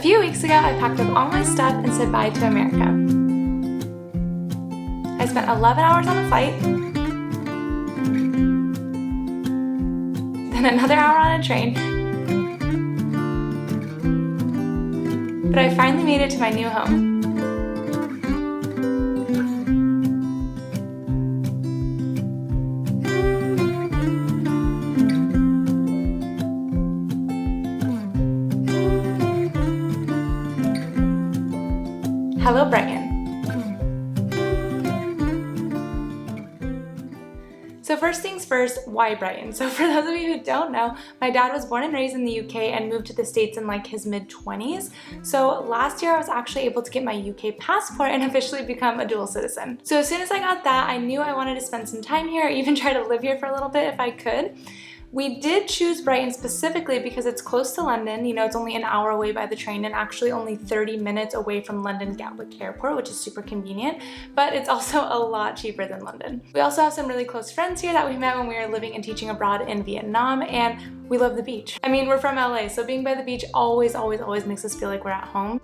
few weeks ago, I packed up all my stuff and said bye to America. I spent 11 hours on a flight, then another hour on a train, but I finally made it to my new home. Hello, Brighton. So first things first, why Brighton? So for those of you who don't know, my dad was born and raised in the UK and moved to the States in like his mid-20s. So last year I was actually able to get my UK passport and officially become a dual citizen. So as soon as I got that, I knew I wanted to spend some time here, even try to live here for a little bit if I could. We did choose Brighton specifically because it's close to London. You know, it's only an hour away by the train and actually only 30 minutes away from London Gatwick Airport, which is super convenient, but it's also a lot cheaper than London. We also have some really close friends here that we met when we were living and teaching abroad in Vietnam, and we love the beach. I mean, we're from LA, so being by the beach always makes us feel like we're at home.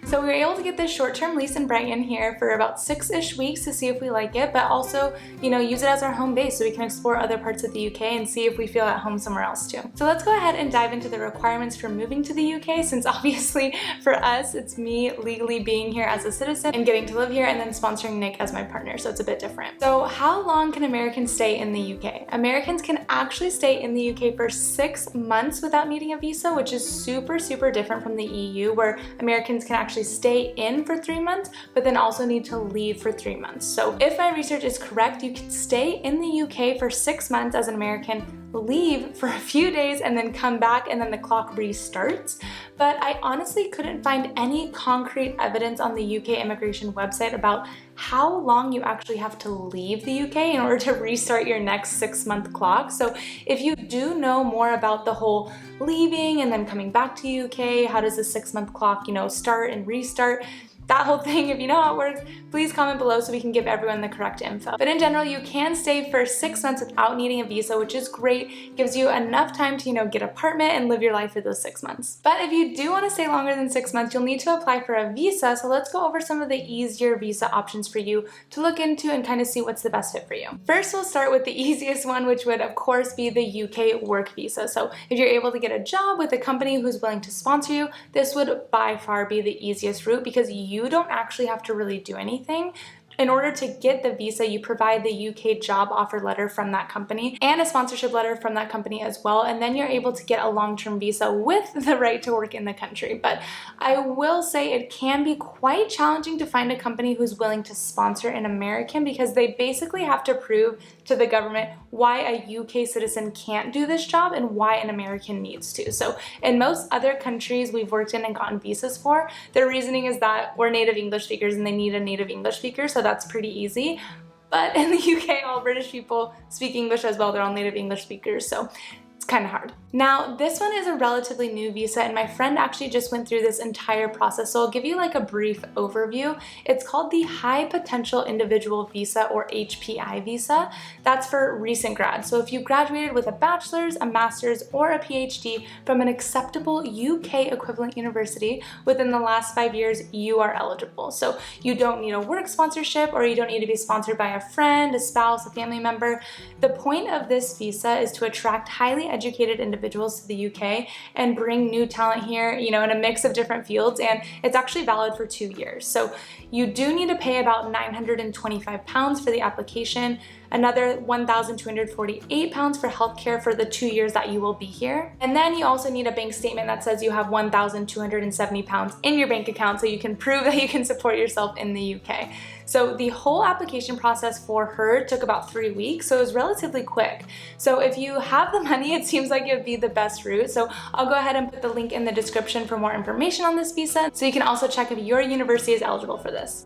So we were able to get this short-term lease in Brighton here for about 6-ish weeks to see if we like it, but also, you know, use it as our home base so we can explore other parts of the UK and see if we feel at home somewhere else too. So let's go ahead and dive into the requirements for moving to the UK, since obviously for us, it's me legally being here as a citizen and getting to live here and then sponsoring Nick as my partner, so it's a bit different. So how long can Americans stay in the UK? Americans can actually stay in the UK for 6 months without needing a visa, which is super different from the EU, where Americans can actually stay in for 3 months, but then also need to leave for 3 months. So if my research is correct, you can stay in the UK for 6 months as an American, leave for a few days, and then come back, and then the clock restarts. But I honestly couldn't find any concrete evidence on the UK immigration website about how long you actually have to leave the UK in order to restart your next 6-month clock. So if you do know more about the whole leaving and then coming back to UK, how does the 6-month clock, you know, start and restart, that whole thing, if you know how it works, please comment below so we can give everyone the correct info. But in general, you can stay for 6 months without needing a visa, which is great. Gives you enough time to, you know, get an apartment and live your life for those 6 months. But if you do want to stay longer than 6 months, you'll need to apply for a visa. So let's go over some of the easier visa options for you to look into and kind of see what's the best fit for you. First, we'll start with the easiest one, which would of course be the UK work visa. So if you're able to get a job with a company who's willing to sponsor you, this would by far be the easiest route because you don't actually have to really do anything. In order to get the visa, you provide the UK job offer letter from that company and a sponsorship letter from that company as well, and then you're able to get a long-term visa with the right to work in the country. But I will say it can be quite challenging to find a company who's willing to sponsor an American because they basically have to prove to the government why a UK citizen can't do this job and why an American needs to. So in most other countries we've worked in and gotten visas for, their reasoning is that we're native English speakers and they need a native English speaker, so that's pretty easy. But in the UK, all British people speak English as well. They're all native English speakers, so it's kind of hard. Now, this one is a relatively new visa, and my friend actually just went through this entire process, so I'll give you like a brief overview. It's called the High Potential Individual Visa, or HPI visa. That's for recent grads. So if you graduated with a bachelor's, a master's, or a PhD from an acceptable UK equivalent university within the last 5 years, you are eligible. So you don't need a work sponsorship, or you don't need to be sponsored by a friend, a spouse, a family member. The point of this visa is to attract highly educated individuals to the UK and bring new talent here, you know, in a mix of different fields, and it's actually valid for 2 years. So you do need to pay about £925 for the application, another £1,248 for healthcare for the 2 years that you will be here. And then you also need a bank statement that says you have £1,270 in your bank account so you can prove that you can support yourself in the UK. So the whole application process for her took about 3 weeks, so it was relatively quick. So if you have the money, it seems like it would be the best route. So I'll go ahead and put the link in the description for more information on this visa, so you can also check if your university is eligible for this.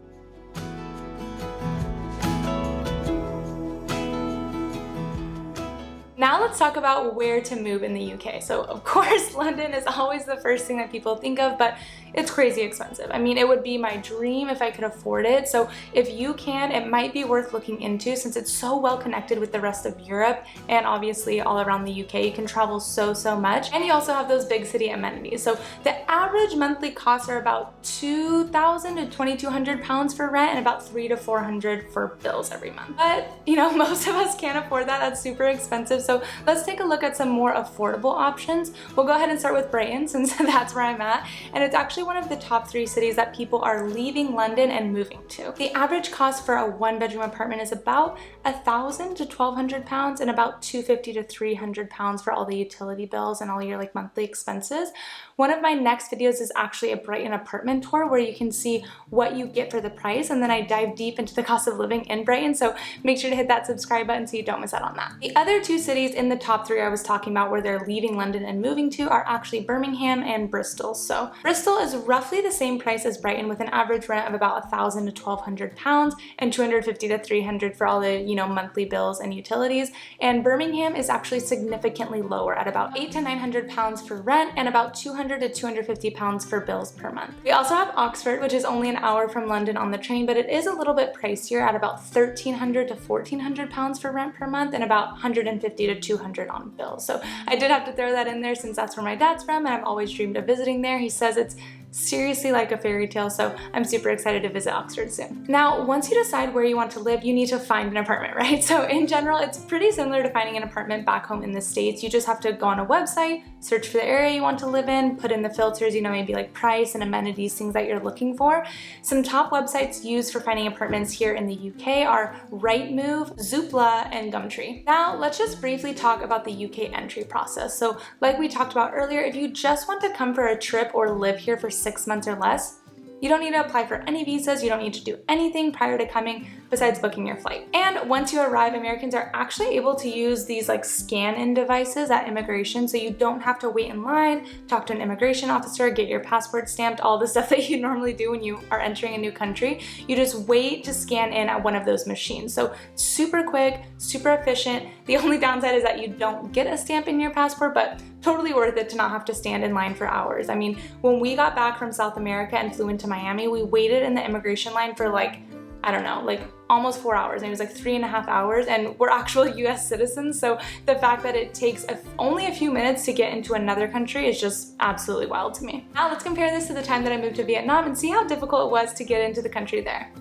Now let's talk about where to move in the UK. So of course, London is always the first thing that people think of, but it's crazy expensive. I mean, it would be my dream if I could afford it. So if you can, it might be worth looking into since it's so well connected with the rest of Europe and obviously all around the UK. You can travel so much, and you also have those big city amenities. So the average monthly costs are about £2,000 to £2,200 for rent and about $300 to $400 for bills every month. But you know, most of us can't afford that. That's super expensive. So let's take a look at some more affordable options. We'll go ahead and start with Brighton since that's where I'm at, and it's actually one of the top 3 cities that people are leaving London and moving to. The average cost for a 1-bedroom apartment is about £1,000 to £1,200 and about £250 to £300 for all the utility bills and all your like monthly expenses. One of my next videos is actually a Brighton apartment tour where you can see what you get for the price, and then I dive deep into the cost of living in Brighton, so make sure to hit that subscribe button so you don't miss out on that. The other 2 cities in the top 3 I was talking about where they're leaving London and moving to are actually Birmingham and Bristol. So Bristol is roughly the same price as Brighton with an average rent of about £1,000 to £1,200 and $250 to $300 for all the monthly bills and utilities. And Birmingham is actually significantly lower at about £800 to £900 for rent and about £200 to £250 for bills per month. We also have Oxford, which is only an hour from London on the train, but it is a little bit pricier at about £1,300 to £1,400 for rent per month and about $150 to $200 on bills. So I did have to throw that in there since that's where my dad's from and I've always dreamed of visiting there. He says it's seriously like a fairy tale, so I'm super excited to visit Oxford soon. Now, once you decide where you want to live, you need to find an apartment, right? So in general, it's pretty similar to finding an apartment back home in the States. You just have to go on a website, search for the area you want to live in, put in the filters, maybe like price and amenities, things that you're looking for. Some top websites used for finding apartments here in the UK are Rightmove, Zoopla, and Gumtree. Now, let's just briefly talk about the UK entry process. So like we talked about earlier, if you just want to come for a trip or live here for 6 months or less, you don't need to apply for any visas, you don't need to do anything prior to coming besides booking your flight. And once you arrive, Americans are actually able to use these like scan-in devices at immigration, so you don't have to wait in line, talk to an immigration officer, get your passport stamped, all the stuff that you normally do when you are entering a new country. You just wait to scan in at one of those machines. So super quick, super efficient. The only downside is that you don't get a stamp in your passport, but totally worth it to not have to stand in line for hours. I mean, when we got back from South America and flew into Miami, we waited in the immigration line for like, I don't know, like almost 4 hours. And it was like 3.5 hours, and we're actual US citizens. So the fact that it takes only a few minutes to get into another country is just absolutely wild to me. Now let's compare this to the time that I moved to Vietnam and see how difficult it was to get into the country there.